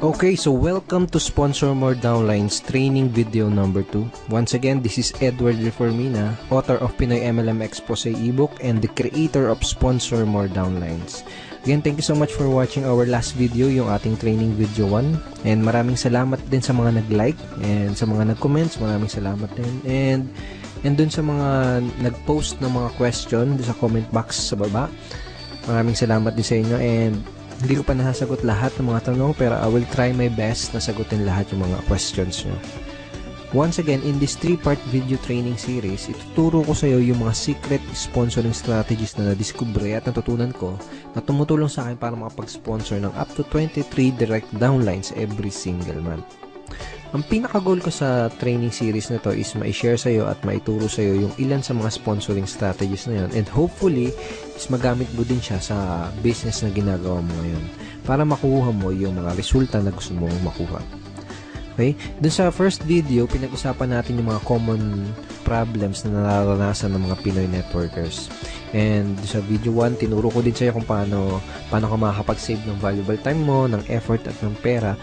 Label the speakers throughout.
Speaker 1: Okay, so welcome to Sponsor More Downlines training video number 2. Once again, this is Edward Reformina, author of Pinoy MLM Expose ebook and the creator of Sponsor More Downlines. Again, thank you so much for watching our last video, yung ating training video 1. And maraming salamat din sa mga nag-like and sa mga nag-comments, maraming salamat din. And dun sa mga nag-post ng mga question sa comment box sa baba, maraming salamat din sa inyo. And hindi ko pa nasasagot lahat ng mga tanong, pero I will try my best na sagutin lahat yung mga questions nyo. Once again, in this 3-part video training series, ituturo ko sa iyo yung mga secret sponsoring strategies na nadiskubre at natutunan ko na tumutulong sa akin para makapag-sponsor ng up to 23 direct downlines every single month. Ang pinaka-goal ko sa training series na to is ma-share sa iyo at maituro sa iyo yung ilan sa mga sponsoring strategies na yun, and hopefully is magamit mo din siya sa business na ginagawa mo ngayon para makuha mo yung mga resulta na gusto mong makuha. Okay? Dun sa first video, pinag-usapan natin yung mga common problems na nararanasan ng mga Pinoy networkers. And sa video 1, tinuro ko din sa iyo kung paano ka makakapag-save ng valuable time mo, ng effort at ng pera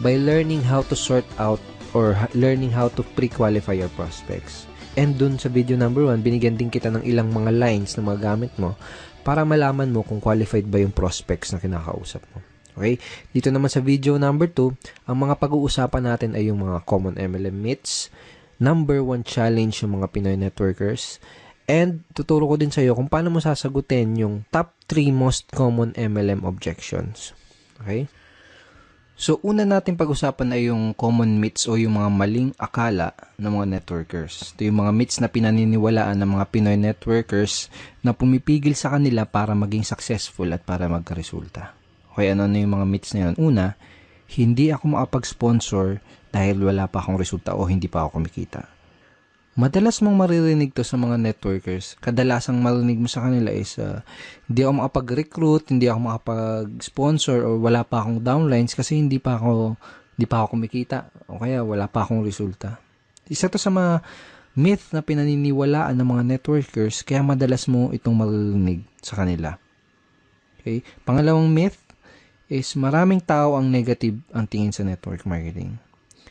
Speaker 1: by learning how to sort out or learning how to pre-qualify your prospects. And dun sa video number 1, binigyan din kita ng ilang mga lines na magamit mo para malaman mo kung qualified ba yung prospects na kinakausap mo. Okay? Dito naman sa video number 2, ang mga pag-uusapan natin ay yung mga common MLM myths, number 1 challenge yung mga Pinoy networkers, and tuturo ko din sa iyo kung paano mo sasagutin yung top 3 most common MLM objections. Okay? So, una natin pag-usapan ay yung common myths o yung mga maling akala ng mga networkers. Ito yung mga myths na pinaniniwalaan ng mga Pinoy networkers na pumipigil sa kanila para maging successful at para magkaresulta. Okay, ano yung mga myths na yun? Una, hindi ako makapag-sponsor dahil wala pa akong resulta o hindi pa ako kumikita. Madalas mong maririnig to sa mga networkers. Kadalasang marinig mo sa kanila is hindi ako makapag-recruit, hindi ako makapag-sponsor, o wala pa akong downlines kasi hindi pa ako kumikita o kaya wala pa akong resulta. Isa to sa mga myth na pinaniniwalaan ng mga networkers, kaya madalas mo itong maririnig sa kanila. Okay? Pangalawang myth is maraming tao ang negative ang tingin sa network marketing.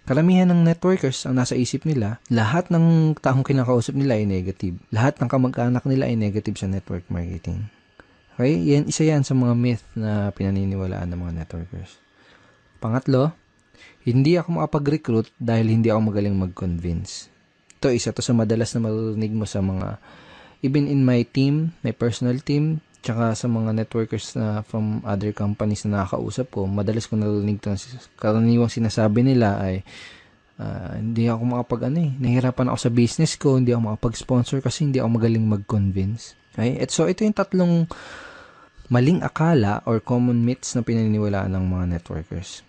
Speaker 1: Karamihan ng networkers ang nasa isip nila, lahat ng taong kinakausap nila ay negative. Lahat ng kamag-anak nila ay negative sa network marketing. Okay? Isa yan sa mga myth na pinaniniwalaan ng mga networkers. Pangatlo, hindi ako makapag-recruit dahil hindi ako magaling mag-convince. Ito, isa to sa madalas na marinig mo sa mga, even in my team, my personal team, tsaka sa mga networkers na from other companies na nakakausap ko, madalas ko narinig ito. Karaniwang sinasabi nila ay, hindi ako nahihirapan ako sa business ko, hindi ako makapag-sponsor kasi hindi ako magaling mag-convince. Okay? So, ito yung tatlong maling akala or common myths na pinaniniwalaan ng mga networkers.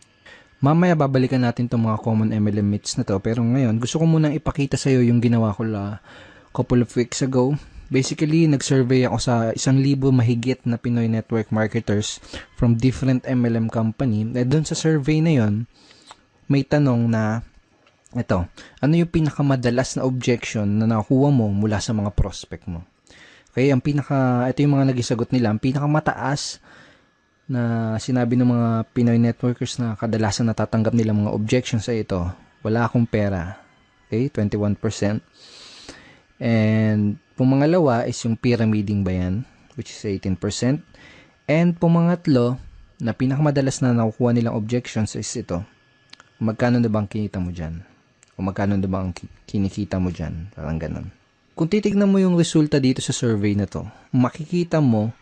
Speaker 1: Mamaya babalikan natin itong mga common MLM myths na to, pero ngayon, gusto ko munang ipakita sa iyo yung ginawa ko couple of weeks ago. Basically, nag-survey ako sa 1,000 mahigit na Pinoy network marketers from different MLM company. At doon sa survey na yon, may tanong na, ito, ano yung pinakamadalas na objection na nakuha mo mula sa mga prospect mo? Okay, ito yung mga nagisagot nila. Ang pinakamataas na sinabi ng mga Pinoy networkers na kadalasan natatanggap nila mga objections ay ito, wala akong pera. Okay, 21%. And pumangalawa is yung pyramiding ba yan, which is 18%. And pumangatlo, na pinakamadalas na nakukuha nilang objections is ito, magkano na bang kinita mo dyan? O magkano na bang kinikita mo dyan? Parang ganun. Kung titignan mo yung resulta dito sa survey na to, makikita mo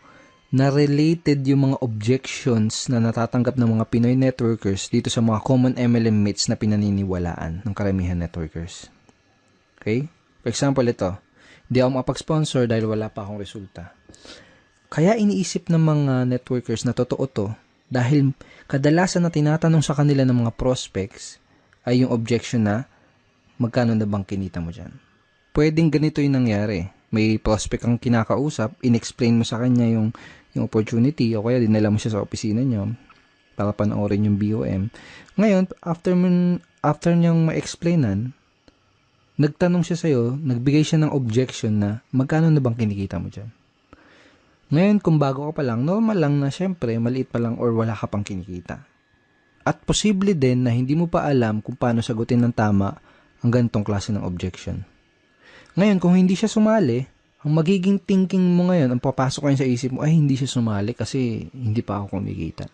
Speaker 1: na related yung mga objections na natatanggap ng mga Pinoy networkers dito sa mga common MLM myths na pinaniniwalaan ng karamihan networkers. Okay? For example, ito, hindi ako makapag-sponsor dahil wala pa akong resulta. Kaya iniisip ng mga networkers na totoo to dahil kadalasan na tinatanong sa kanila ng mga prospects ay yung objection na magkano na bang kinita mo dyan. Pwedeng ganito yung nangyari. May prospect kang kinakausap, in-explain mo sa kanya yung opportunity o kaya dinala mo siya sa opisina niyo para panoorin yung BOM. Ngayon, after niyang ma-explainan, nagtanong siya sa'yo, nagbigay siya ng objection na magkano na bang kinikita mo dyan? Ngayon, kung bago ka pa lang, normal lang na syempre, maliit pa lang or wala ka pang kinikita. At posible din na hindi mo pa alam kung paano sagutin ng tama ang ganitong klase ng objection. Ngayon, kung hindi siya sumali, ang magiging thinking mo ngayon, ang papasok ngayon sa isip mo, ay hindi siya sumali kasi hindi pa ako kumikita.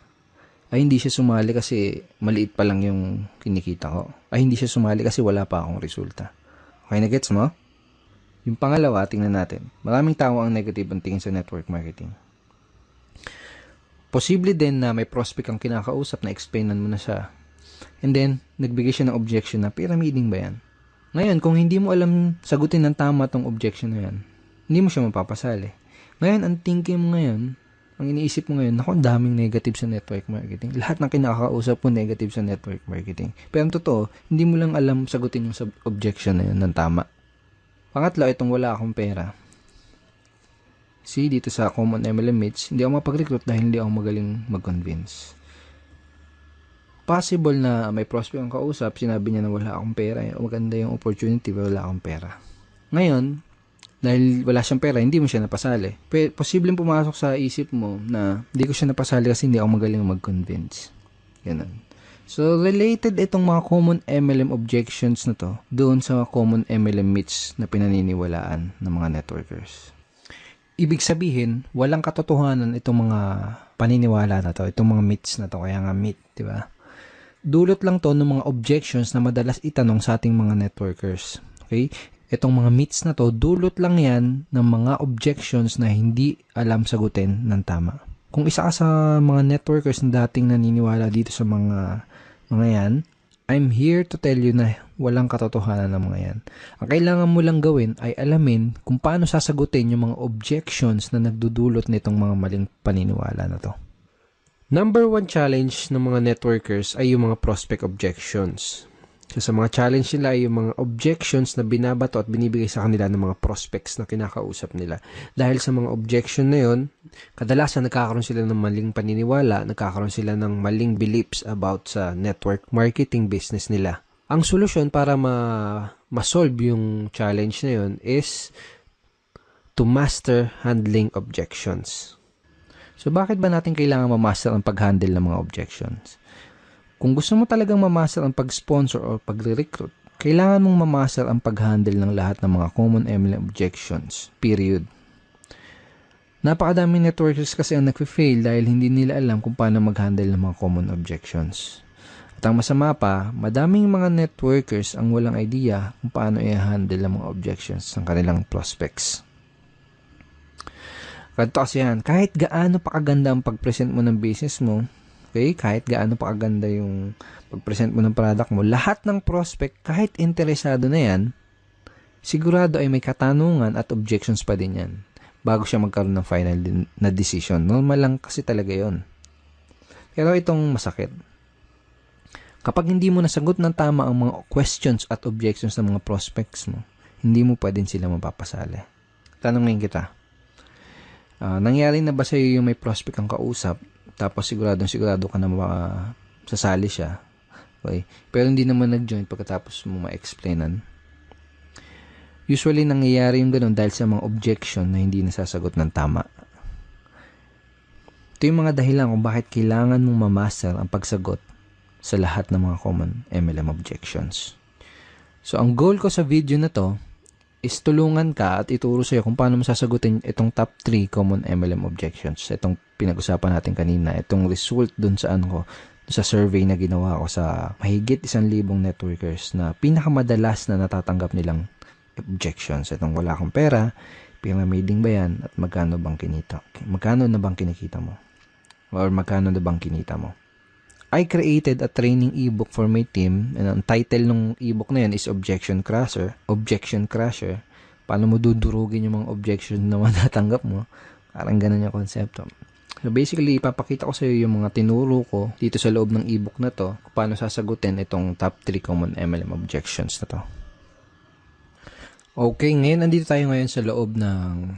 Speaker 1: Ay hindi siya sumali kasi maliit pa lang yung kinikita ko. Ay hindi siya sumali kasi wala pa akong resulta. Okay na gets mo? Yung pangalawa, tingnan natin. Maraming tao ang negative ang tingin sa network marketing. Posible din na may prospect kang kinakausap na explainan mo na siya. And then, nagbigay siya ng objection na pyramiding ba yan? Ngayon, kung hindi mo alam sagutin ng tama tong objection na yan, hindi mo siya mapapasali. Ngayon, ang thinking mo ngayon, ang iniisip mo ngayon, naku, ang daming negative sa network marketing. Lahat ng kinakausap mo negative sa network marketing. Pero ang totoo, hindi mo lang alam sagutin yung objection na yun ng tama. Pangatlo, itong wala akong pera. See, dito sa Common MLM Meets, hindi ako mapag-recruit dahil hindi ako magaling mag-convince. Possible na may prospect ang kausap, sinabi niya na wala akong pera. Maganda yung opportunity, pero wala akong pera. Ngayon, dahil wala siyang pera, hindi mo siya napasali. Posibleng pumasok sa isip mo na hindi ko siya napasali kasi hindi ako magaling mag-convince. Ganun. So, related itong mga common MLM objections na to doon sa common MLM myths na pinaniniwalaan ng mga networkers. Ibig sabihin, walang katotohanan itong mga paniniwala na to, itong mga myths na to, kaya nga myth, di ba? Dulot lang to ng mga objections na madalas itanong sa ating mga networkers. Okay? Itong mga myths na to, dulot lang yan ng mga objections na hindi alam sagutin ng tama. Kung isa ka sa mga networkers na dating naniniwala dito sa mga yan, I'm here to tell you na walang katotohanan ng mga yan. Ang kailangan mo lang gawin ay alamin kung paano sasagutin yung mga objections na nagdudulot nitong mga maling paniniwala na to. Number 1 challenge ng mga networkers ay yung mga prospect objections. So, sa mga challenge nila ay yung mga objections na binabato at binibigay sa kanila ng mga prospects na kinakausap nila. Dahil sa mga objection na yun, kadalasan nagkakaroon sila ng maling paniniwala, nagkakaroon sila ng maling beliefs about sa network marketing business nila. Ang solusyon para ma-solve yung challenge na yun is to master handling objections. So, bakit ba natin kailangan ma-master ang pag-handle ng mga objections? Kung gusto mo talagang ma-master ang pag-sponsor o pag-recruit, kailangan mong ma-master ang pag-handle ng lahat ng mga common MLM objections. Period. Napakadaming networkers kasi ang nag-fail dahil hindi nila alam kung paano mag-handle ng mga common objections. At ang masama pa, madaming mga networkers ang walang idea kung paano i-handle ang mga objections ng kanilang prospects. Ganito kasi yan, kahit gaano pa kaganda ang pag-present mo ng business mo, okay, kahit gaano pa kaganda yung pag-present mo ng product mo, lahat ng prospect, kahit interesado na yan, sigurado ay may katanungan at objections pa din yan bago siya magkaroon ng final na decision. Normal lang kasi talaga yon. Pero itong masakit. Kapag hindi mo nasagot ng tama ang mga questions at objections ng mga prospects mo, hindi mo pa din sila mapapasali. Tanongin kita, nangyari na ba sa iyo yung may prospect kang kausap, tapos sigurado ka na sasali siya, okay? Pero hindi naman nag-join pagkatapos mo ma-explainan? Usually, nangyayari yung ganun dahil sa mga objection na hindi nasasagot ng tama. Ito yung mga dahilan kung bakit kailangan mong mamaster ang pagsagot sa lahat ng mga common MLM objections. So, ang goal ko sa video na to is tulungan ka at ituro sa'yo kung paano masasagutin itong top 3 common MLM objections. Itong pinag-usapan natin kanina, itong result dun sa sa survey na ginawa ko sa mahigit 1,000 networkers na pinakamadalas na natatanggap nilang objections. Itong wala akong pera, pyramiding ba yan, at magkano bang kinita? Magkano na bang kinikita mo? Or magkano na bang kinita mo? I created a training ebook for my team, and ang title ng ebook na yan is Objection Crusher. Objection Crusher. Paano mo dudurugin yung mga objection na matatanggap mo? Parang ganun yung konsepto. So basically, ipapakita ko sa iyo yung mga tinuro ko dito sa loob ng ebook na to, kung paano sasagutin itong top 3 common MLM objections na to. Okay, ngayon nandito tayo ngayon sa loob ng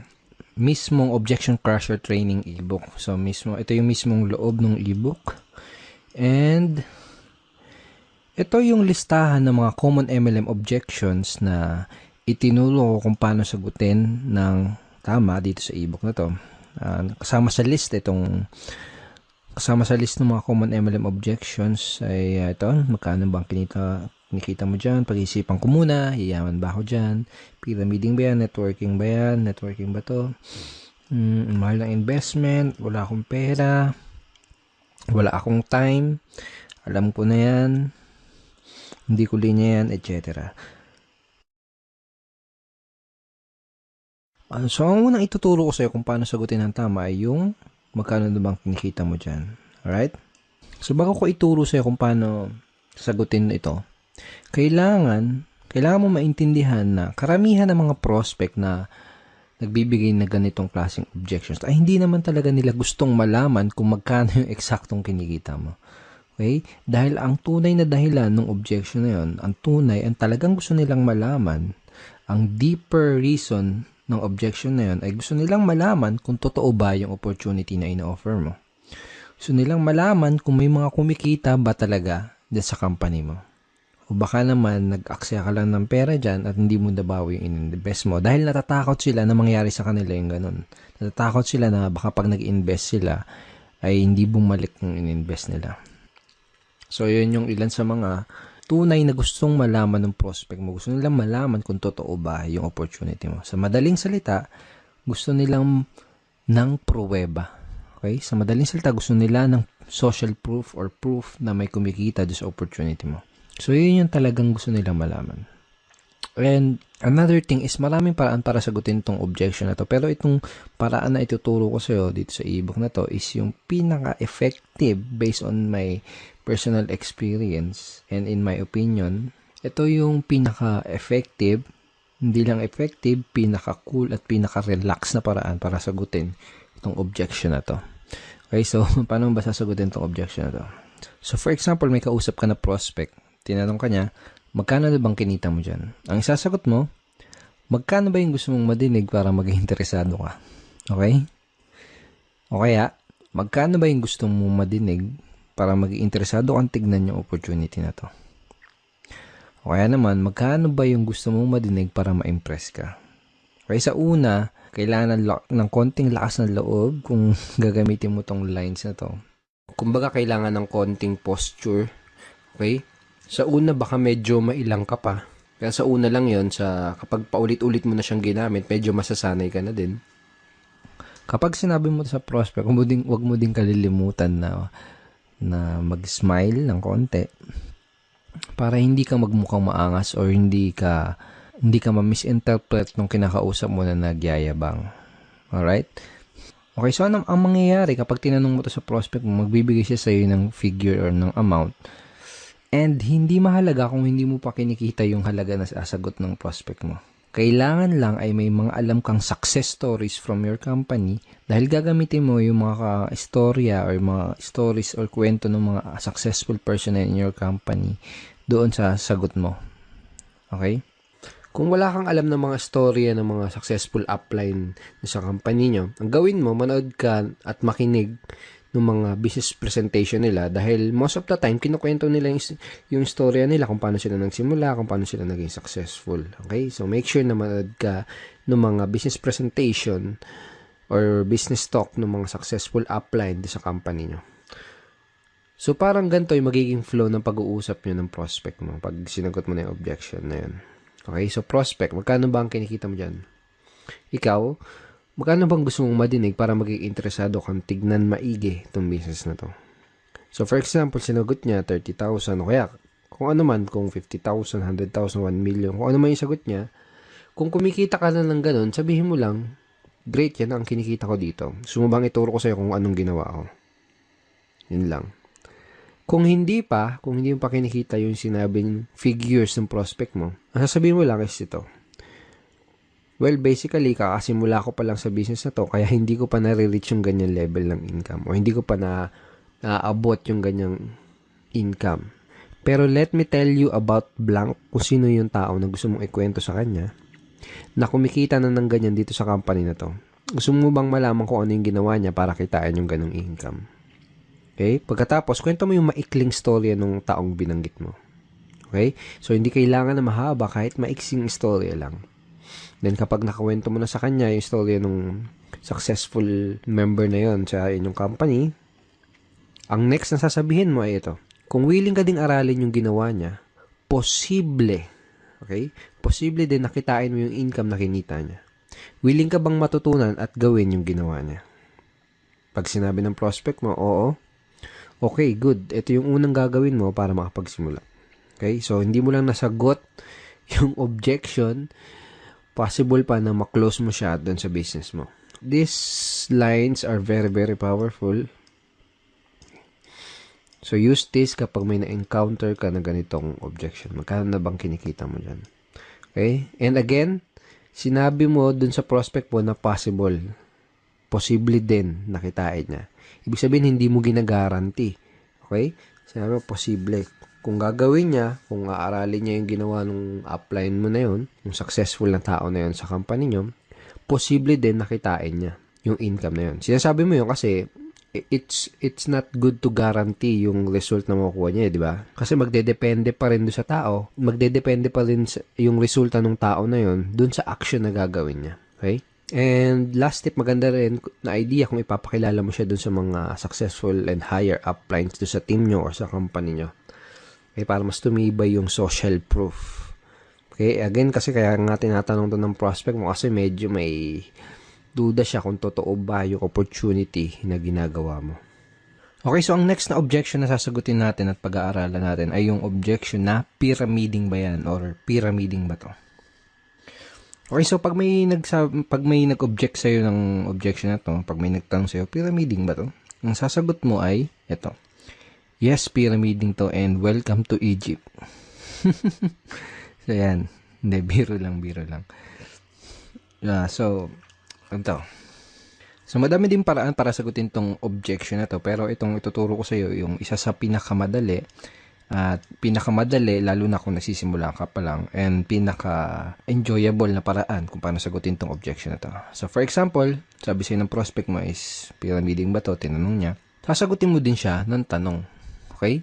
Speaker 1: mismong Objection Crusher training ebook. So ito yung mismong loob ng ebook. And ito yung listahan ng mga common MLM objections na itinuro ko kung paano sagutin ng tama dito sa ebook na to. Kasama sa list itong Kasama sa list ng mga common MLM objections ay ito, magkano bang kinikita mo dyan? Pag-isipan ko muna, yayaman ba ako dyan? Pyramiding ba yan? Networking ba yan? Networking ba to? Mahal ng investment, wala akong pera, wala akong time, alam ko na yan, hindi ko linya yan, etc. So, ang unang ituturo ko sa'yo kung paano sagutin ng tama ay yung magkano na bang kinikita mo dyan. Alright? So, bago ko ituro sa'yo kung paano sagutin ito, kailangan mo maintindihan na karamihan ng mga prospect na nagbibigay na ganitong klaseng objections ay hindi naman talaga nila gustong malaman kung magkano yung eksaktong kinikita mo. Okay? Dahil ang tunay na dahilan ng objection na yun, ang talagang gusto nilang malaman, ang deeper reason ng objection na yun ay gusto nilang malaman kung totoo ba yung opportunity na ina-offer mo. Gusto nilang malaman kung may mga kumikita ba talaga dyan sa company mo. O baka naman nag-aksaya ka lang ng pera dyan at hindi mo nabawi yung in-invest mo dahil natatakot sila na mangyari sa kanila yung ganun. Natatakot sila na baka pag nag-invest sila ay hindi bumalik yung in-invest nila. So, yun yung ilan sa mga tunay na gustong malaman ng prospect mo. Gusto nilang malaman kung totoo ba yung opportunity mo. Sa madaling salita, gusto nilang ng pruweba. Okay? Sa madaling salita, gusto nila ng social proof or proof na may kumikita doon sa opportunity mo. So, yun yung talagang gusto nilang malaman. And another thing is maraming paraan para sagutin tong objection na to. Pero itong paraan na ituturo ko sa'yo dito sa ebook na to is yung pinaka-effective based on my personal experience and in my opinion. Ito yung pinaka-effective, hindi lang effective, pinaka-cool at pinaka-relax na paraan para sagutin itong objection na to. Okay, so paano ba sasagutin itong objection na to? So for example, may kausap ka na prospect. Tinanong ka niya, magkano na bang kinita mo dyan? Ang isasagot mo, magkano ba yung gusto mong madinig para maging interesado ka? Okay? O kaya, magkano ba yung gusto mong madinig para maging interesado kang tignan yung opportunity na to? O kaya naman, magkano ba yung gusto mong madinig para ma-impress ka? Okay, sa una, kailangan ng konting lakas ng loob kung gagamitin mo tong lines na to. Kumbaga, kailangan ng konting posture. Okay? Sa una, baka medyo mailang ka pa. Kaya sa una lang yon kapag paulit-ulit mo na siyang ginamit, medyo masasanay ka na din. Kapag sinabi mo sa prospect, wag mo din kalilimutan na mag-smile ng konti para hindi ka magmukhang maangas or hindi ka ma-misinterpret nung kinakausap mo na nagyayabang. Alright? Okay, so ang mangyayari kapag tinanong mo to sa prospect mo, magbibigay siya sa'yo ng figure or ng amount. And hindi mahalaga kung hindi mo pa kinikita yung halaga na sasagot ng prospect mo. Kailangan lang ay may mga alam kang success stories from your company dahil gagamitin mo yung mga istorya or mga stories or kwento ng mga successful person in your company doon sa sagot mo. Okay? Kung wala kang alam ng mga storya ng mga successful upline sa company nyo, ang gawin mo, manood ka at makinig ng mga business presentation nila dahil most of the time, kinukwento nila yung storya nila kung paano sila nagsimula, kung paano sila naging successful. Okay? So, make sure na manood ka ng mga business presentation or business talk ng mga successful upline sa company nyo. So, parang ganito yung magiging flow ng pag-uusap nyo ng prospect mo pag sinagot mo na yung objection na yun. Okay? So, prospect, magkano ba ang kinikita mo dyan? Ikaw, magkano bang gusto mong madinig para maging interesado kang tignan maigi itong business na to? So, for example, sinagot niya 30,000 o kaya kung ano man, kung 50,000, 100,000, 1 million, kung ano man yung sagot niya, kung kumikita ka na ng ganun, sabihin mo lang, great, yan ang kinikita ko dito. Gusto mo bang ituro ko sa'yo kung anong ginawa ko? Yun lang. Kung hindi mo pa kinikita yung sinabing figures ng prospect mo, ang sasabihin mo lang is ito. Well, basically, kakasimula ko pa lang sa business na to, kaya hindi ko pa nare-reach yung ganyan level ng income o hindi ko pa naabot yung ganyang income. Pero let me tell you about blank kung sino yung tao na gusto mong ikwento sa kanya na kumikita na ng ganyan dito sa company na to. Gusto mo bang malaman kung ano yung ginawa niya para kitain yung ganong income? Okay? Pagkatapos, kwento mo yung maikling storya ng taong binanggit mo. Okay? So, hindi kailangan na mahaba kahit maiksing storya lang. Then, kapag nakawento mo na sa kanya yung storya ng successful member na yon sa inyong company, Ang next na sasabihin mo ay ito. Kung willing ka ding aralin yung ginawa niya, posible, okay? Posible din nakitain mo yung income na kinita niya. Willing ka bang matutunan at gawin yung ginawa niya? Pag sinabi ng prospect mo, oo. Okay, good. Ito yung unang gagawin mo para makapagsimula. Okay? So, hindi mo lang nasagot yung objection, possible pa na maklose mo siya doon sa business mo. These lines are very, very powerful. So, use this kapag may na-encounter ka na ganitong objection. Magkano na bang kinikita mo dyan? Okay? And again, sinabi mo dun sa prospect mo na possible. Posible din nakitain niya. Ibig sabihin, hindi mo ginagaranti. Okay? Sinabi mo, posible. Kung gagawin niya, kung aaralin niya yung ginawa ng upline mo na yun, yung successful na tao na yun sa company niyo, posible din nakitain niya yung income na yun. Sinasabi mo yun kasi it's not good to guarantee yung result na makukuha niya, di ba? Kasi magdedepende pa rin doon sa tao. Magdedepende pa rin yung resulta ng tao na yun doon sa action na gagawin niya. Okay? And last tip, maganda rin na idea kung ipapakilala mo siya doon sa mga successful and higher uplines doon sa team nyo or sa company nyo. Okay? Para mas tumibay yung social proof. Okay? Again, kasi kaya nga tinatanong to ng prospect mo kasi medyo may duda siya kung totoo ba yung opportunity na ginagawa mo. Okay, so ang next na objection na sasagutin natin at pag-aaralan natin ay yung objection na pyramiding ba yan or pyramiding ba to? Okay, so pag may nag-object sa'yo ng objection na to, pag may nagtanong sa'yo, pyramiding ba to? Ang sasagot mo ay ito. Yes, pyramiding to and welcome to Egypt. So yan, hindi, biro lang. So madami din paraan para sagutin tong objection na to, pero itong ituturo ko sa iyo yung isa sa pinakamadali lalo na kung nagsisimula ka pa lang, and pinaka-enjoyable na paraan kung paano sagutin tong objection na to. So for example, sabi sa'yo ng prospect mo is pyramiding ba to, tinanong niya, sasagutin mo din siya ng tanong. Okay?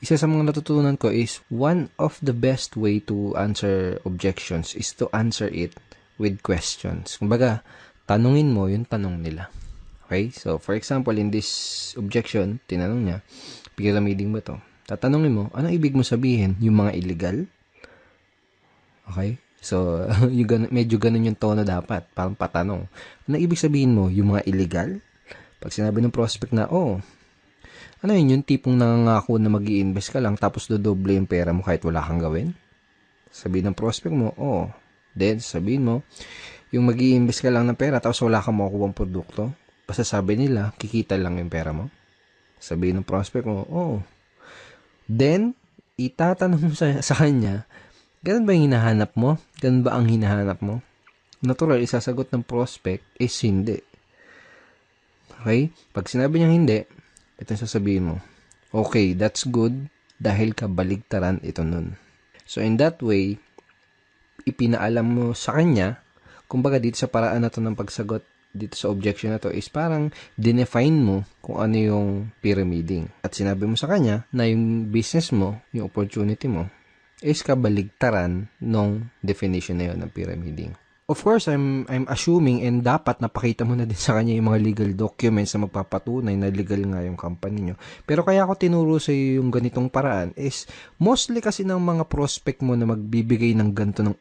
Speaker 1: Isa sa mga natutunan ko is one of the best way to answer objections is to answer it with questions. Kumbaga, tanungin mo yung tanong nila. Okay? So, for example, in this objection, tinanong niya, pyramiding ba to? Tatanungin mo, anong ibig mo sabihin? Yung mga illegal? Okay? So, medyo ganun yung tono dapat. Parang patanong. Anong ibig sabihin mo? Yung mga illegal? Pag sinabi ng prospect na, ano yun? Yung tipong nangangako na mag-i-invest ka lang tapos dodoble yung pera mo kahit wala kang gawin? Sabihin ng prospect mo, then, sabihin mo, yung mag-i-invest ka lang ng pera tapos wala kang makukuha ng produkto, basta sabi nila, kikita lang yung pera mo. Sabihin ng prospect mo, Then, itatanong mo sa kanya, ganun ba yung hinahanap mo? Ganun ba ang hinahanap mo? Natural, isasagot ng prospect is hindi. Okay? Pag sinabi niya hindi, ito yung sasabihin mo, okay, that's good, dahil kabaligtaran ito nun. So, in that way, ipinaalam mo sa kanya, kumbaga dito sa paraan na to ng pagsagot dito sa objection na to is parang dinefine mo kung ano yung pyramiding. At sinabi mo sa kanya na yung business mo, yung opportunity mo, is kabaligtaran nung definition na yun ng pyramiding. Of course, I'm assuming and dapat napakita mo na din sa kanya yung mga legal documents na magpapatunay na legal nga yung company nyo. Pero kaya ako tinuro sa iyo yung ganitong paraan is mostly kasi ng mga prospect mo na magbibigay ng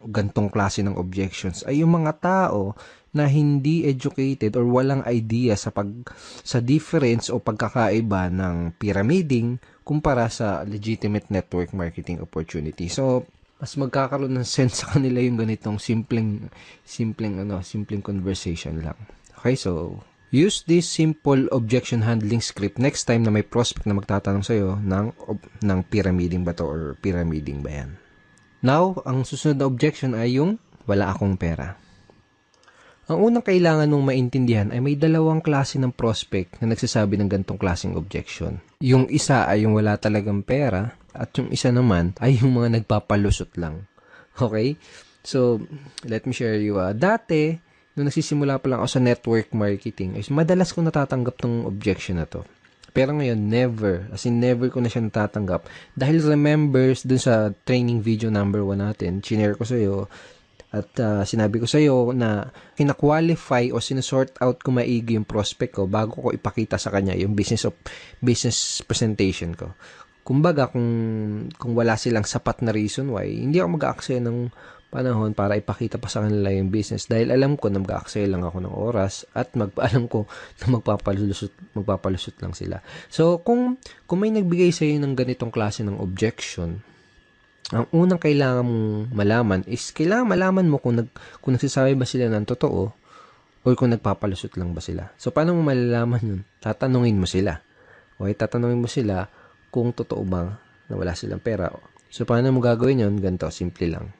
Speaker 1: gantong klase ng objections ay yung mga tao na hindi educated or walang idea sa difference o pagkakaiba ng pyramiding kumpara sa legitimate network marketing opportunity. So, mas magkakaroon ng sense sa kanila yung ganitong simpleng conversation lang. Okay, so use this simple objection handling script next time na may prospect na magtatanong sa'yo ng pyramiding ba to or pyramiding ba yan. Now, ang susunod na objection ay yung wala akong pera. Ang unang kailangan mong maintindihan ay may dalawang klase ng prospect na nagsasabi ng ganitong klaseng objection. Yung isa ay yung wala talagang pera at yung isa naman ay yung mga nagpapalusot lang. Okay? So, let me share you. Dati, nung nagsisimula pa lang ako sa network marketing, is madalas ko natatanggap tong objection na to. Pero ngayon, never ko na siya natatanggap. Dahil remembers dun sa training video number 1 natin, chinare ko sa'yo, At sinabi ko sa iyo na kina-qualify o sinusort out ko maigi yung prospect ko bago ko ipakita sa kanya yung business presentation ko. Kumbaga, kung wala silang sapat na reason why, hindi ako mag-aaksaya ng panahon para ipakita pa sa kanila yung business dahil alam ko na mag-aaksaya lang ako ng oras at alam ko na magpapalusot lang sila. So, kung may nagbigay sa iyo ng ganitong klase ng objection, ang unang kailangan mong malaman is kailangan malaman mo kung nagsasabi ba sila ng totoo or kung nagpapalusot lang ba sila. So, paano mo malalaman yun? Tatanungin mo sila. Okay, tatanungin mo sila kung totoo ba na wala silang pera. So, paano mo gagawin yun? Ganito, simple lang.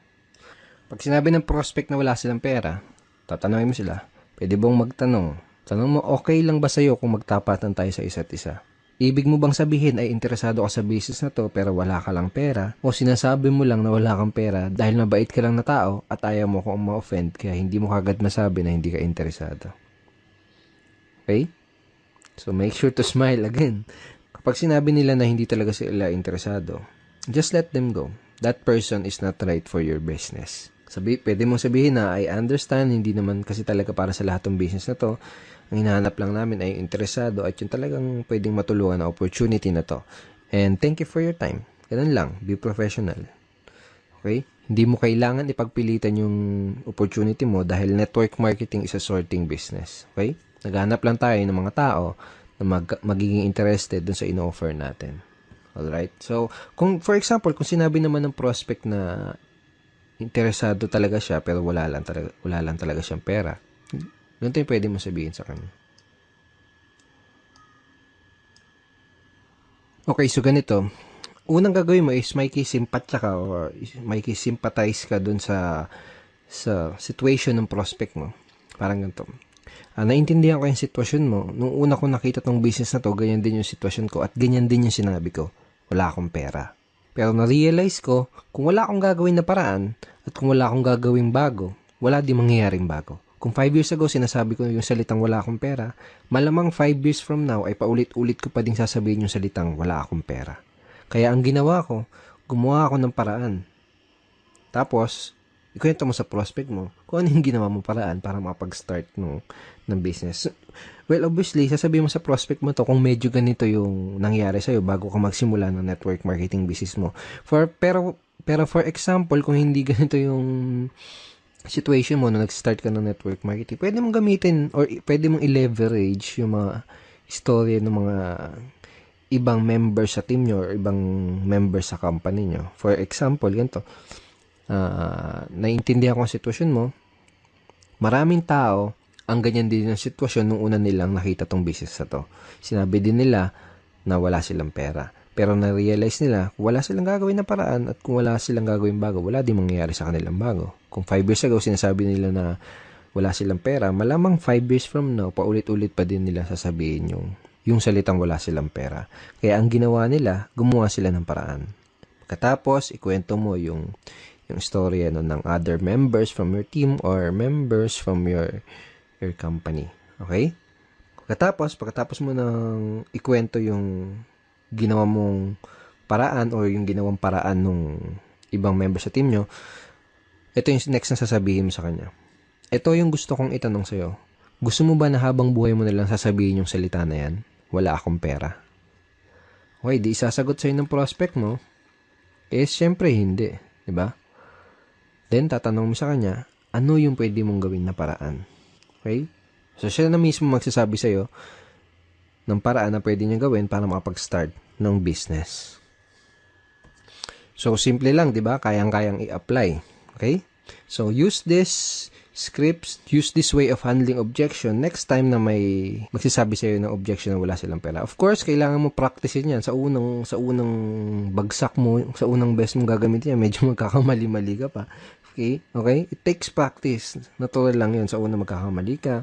Speaker 1: Pag sinabi ng prospect na wala silang pera, tatanungin mo sila, pwede bang magtanong? Tanong mo, okay lang ba sa'yo kung magtapatan tayo sa isa't isa? Ibig mo bang sabihin ay interesado ka sa business na to pero wala ka lang pera? O sinasabi mo lang na wala kang pera dahil mabait ka lang na tao at ayaw mo kung ma-offend kaya hindi mo kagad masabi na hindi ka interesado? Okay? So make sure to smile again. Kapag sinabi nila na hindi talaga sila interesado, just let them go. That person is not right for your business. Pwede mong sabihin na I understand, hindi naman kasi talaga para sa lahat ng business na to. Ang hinahanap lang namin ay interesado at yung talagang pwedeng matulungan na opportunity na to. And thank you for your time. Ganun lang. Be professional. Okay? Hindi mo kailangan ipagpilitan yung opportunity mo dahil network marketing is a sorting business. Okay? Naghanap lang tayo ng mga tao na magiging interested dun sa in-offer natin. Alright? So, for example, kung sinabi naman ng prospect na interesado talaga siya pero wala lang talaga siyang pera, ganito yung pwede mo sabihin sa kanya. Okay, so ganito. Unang gagawin mo is makikisimpatya ka or makikisimpatize ka dun sa situation ng prospect mo. Parang ganito. Naintindihan ko yung sitwasyon mo. Nung una ko nakita tong business na to, ganyan din yung sitwasyon ko at ganyan din yung sinabi ko. Wala akong pera. Pero na-realize ko, kung wala akong gagawin na paraan at kung wala akong gagawing bago, wala di mangyayaring bago. Kung 5 years ago, sinasabi ko yung salitang wala akong pera, malamang 5 years from now ay paulit-ulit ko pa din sasabihin yung salitang wala akong pera. Kaya ang ginawa ko, gumawa ako ng paraan. Tapos, ikwento mo sa prospect mo kung ano yung ginawa mo paraan para makapag-start ng business. Well, obviously, sasabihin mo sa prospect mo to kung medyo ganito yung nangyari sa'yo bago ka magsimula ng network marketing business mo. Pero for example, kung hindi ganito yung situation mo na nag-start ka ng network marketing, pwede mong gamitin or pwede mong i-leverage yung mga istorya ng mga ibang members sa team nyo or ibang members sa company nyo. For example, ganito, naiintindihan ko ang sitwasyon mo, maraming tao ang ganyan din ang sitwasyon nung una nilang nakita tong business na to. Sinabi din nila na wala silang pera. Pero na-realize nila, wala silang gagawin na paraan at kung wala silang gagawin bago, wala din mangyayari sa kanilang bago. Kung 5 years ago, sinasabi nila na wala silang pera, malamang 5 years from now, paulit-ulit pa din nila sasabihin yung salitang wala silang pera. Kaya ang ginawa nila, gumawa sila ng paraan. Pagkatapos, ikwento mo yung story ng other members from your team or members from your company. Okay? Pagkatapos mo nang ikwento yung ginawa mong paraan or yung ginawang paraan nung ibang member sa team nyo, ito yung next na sasabihin mo sa kanya. Ito yung gusto kong itanong sa'yo. Gusto mo ba na habang buhay mo nalang sasabihin yung salita na yan? Wala akong pera. Okay, di isasagot sa'yo ng prospect mo? Syempre hindi. Diba? Then, tatanong mo sa kanya, ano yung pwede mong gawin na paraan? Okay? So, siya na mismo magsasabi sa'yo ng paraan na pwede niya gawin para makapag-start ng business. So, simple lang, di ba? Kayang-kayang i-apply. Okay? So, use this scripts, use this way of handling objection next time na may magsasabi sa'yo ng objection na wala silang pera. Of course, kailangan mo practicein yan. Sa unang bagsak mo, sa unang best mong gagamitin yan, medyo magkakamali-mali ka pa. Okay? It takes practice. Natural lang yun. Sa unang magkakamali ka.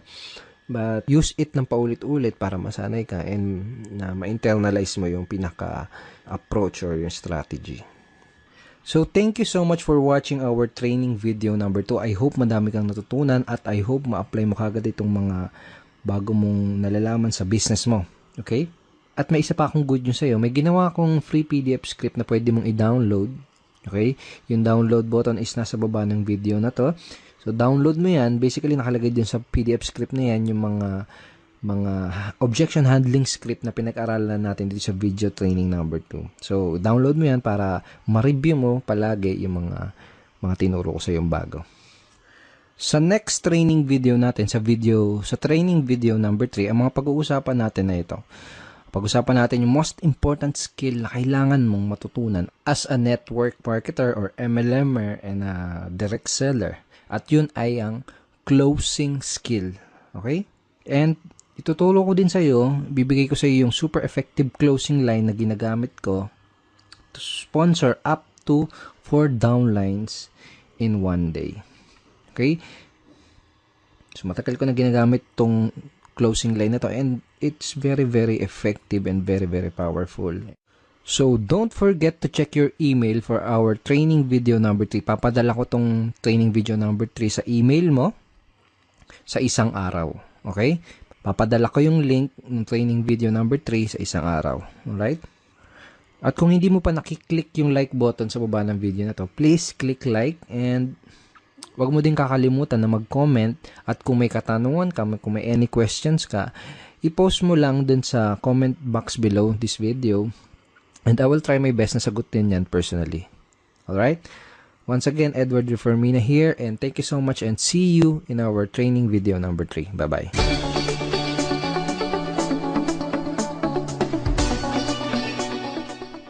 Speaker 1: But use it ng paulit-ulit para masanay ka and na ma-internalize mo yung pinaka-approach or yung strategy. So, thank you so much for watching our training video number 2. I hope madami kang natutunan at I hope ma-apply mo kagad itong mga bago mong nalalaman sa business mo. Okay? At may isa pa akong good news sa'yo. May ginawa akong free PDF script na pwede mong i-download. Okay? Yung download button is nasa baba ng video na to. So, download mo yan. Basically, nakalagay din sa PDF script na yan yung mga objection handling script na pinag-aralan natin dito sa video training number 2. So, download mo yan para ma-review mo palagi yung mga tinuro ko sa yung bago. Sa next training video natin, sa training video number 3, ang mga pag-uusapan natin na ito. Pag-usapan natin yung most important skill na kailangan mong matutunan as a network marketer or MLMer and a direct seller. At yun ay ang closing skill. Okay? And ituturo ko din sa iyo, bibigay ko sa iyo yung super effective closing line na ginagamit ko to sponsor up to 4 downlines in 1 day. Okay? So, matagal ko na ginagamit tong closing line na to and it's very, very effective and very, very powerful. So, don't forget to check your email for our training video number 3. Papadala ko tong training video number 3 sa email mo sa isang araw. Okay? Papadala ko yung link ng training video number 3 sa isang araw. Alright? At kung hindi mo pa nakiklik yung like button sa baba ng video na to, please click like and wag mo din kakalimutan na mag-comment at kung may katanungan ka, kung may any questions ka, i-post mo lang dun sa comment box below this video and I will try my best na sagutin yan personally. Alright? Once again, Edward Reformina here and thank you so much and see you in our training video number 3. Bye-bye.